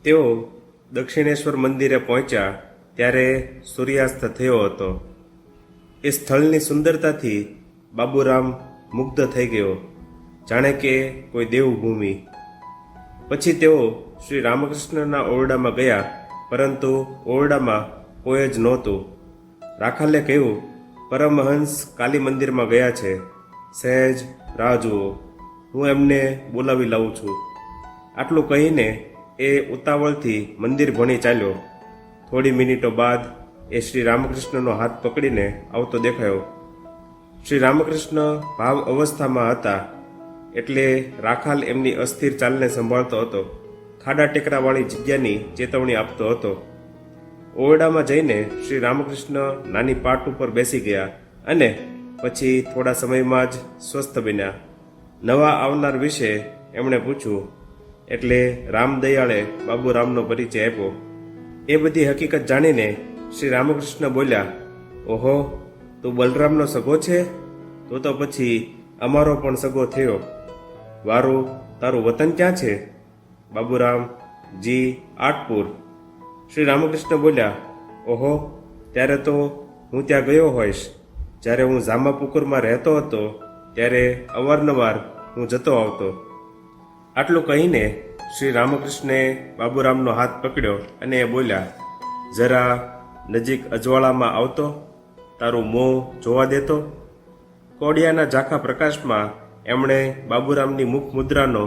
તેઓ દક્ષિણેશ્વર મંદિરે પહોંચ્યા ત્યારે સૂર્યાસ્ત થયો હતો. એ સ્થળની સુંદરતાથી બાબુરામ મુગ્ધ થઈ ગયો, જાણે કે કોઈ દેવભૂમિ. પછી તેઓ શ્રી રામકૃષ્ણના ઓરડામાં ગયા, પરંતુ ઓરડામાં કોઈ જ નહોતું. રાખાલે કહ્યું, પરમહંસ કાલી મંદિરમાં ગયા છે, સહેજ રાહ જુઓ, હું એમને બોલાવી લાવું છું. આટલું કહીને એ ઉતાવળથી મંદિર ભણી ચાલ્યો. થોડી મિનિટો બાદ એ શ્રી રામકૃષ્ણનો હાથ પકડીને આવતો દેખાયો. શ્રી રામકૃષ્ણ ભાવ અવસ્થામાં હતા, એટલે રાખાલ એમની અસ્થિર ચાલને સંભાળતો હતો, ખાડા ટેકરાવાળી જગ્યાની ચેતવણી આપતો હતો. ઓરડામાં જઈને શ્રી રામકૃષ્ણ નાની પાટ ઉપર બેસી ગયા અને પછી થોડા સમયમાં જ સ્વસ્થ બન્યા. નવા આવનાર વિશે એમણે પૂછ્યું, એટલે રામદયાળે બાબુરામનો પરિચય આપ્યો. એ બધી હકીકત જાણીને શ્રી રામકૃષ્ણ બોલ્યા, ઓહો, તું બલરામનો સગો છે? તો પછી અમારો પણ સગો થયો. વારું, તારું વતન ક્યાં છે? બાબુરામ, જી આટપુર. શ્રી રામકૃષ્ણ બોલ્યા, ઓહો, ત્યારે તો હું ત્યાં ગયો હોઈશ. જ્યારે હું જામાપુકુરમાં રહેતો હતો ત્યારે અવારનવાર હું જતો આવતો. આટલું કહીને શ્રી રામકૃષ્ણે બાબુરામનો હાથ પકડ્યો અને બોલ્યા, જરા નજીક અજવાળામાં આવતો, તારું મોં જોવા દેતો. કોડિયાના ઝાંખા પ્રકાશમાં એમણે બાબુરામની મુખ મુદ્રાનો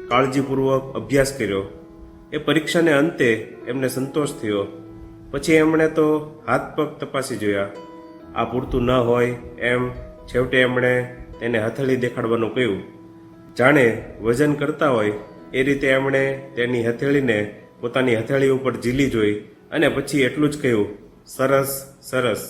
કાળજીપૂર્વક અભ્યાસ કર્યો. એ પરીક્ષાને અંતે એમને સંતોષ થયો. પછી એમણે તો હાથ પગ તપાસી જોયા. આ પૂરતું ન હોય એમ છેવટે એમણે તેને હથેળી દેખાડવાનું કહ્યું. જાણે વજન કરતા હોય એ રીતે એમણે તેની હથેળીને પોતાની હથેળી ઉપર ઝીલી જોઈ અને પછી એટલું જ કહ્યું, સરસ સરસ.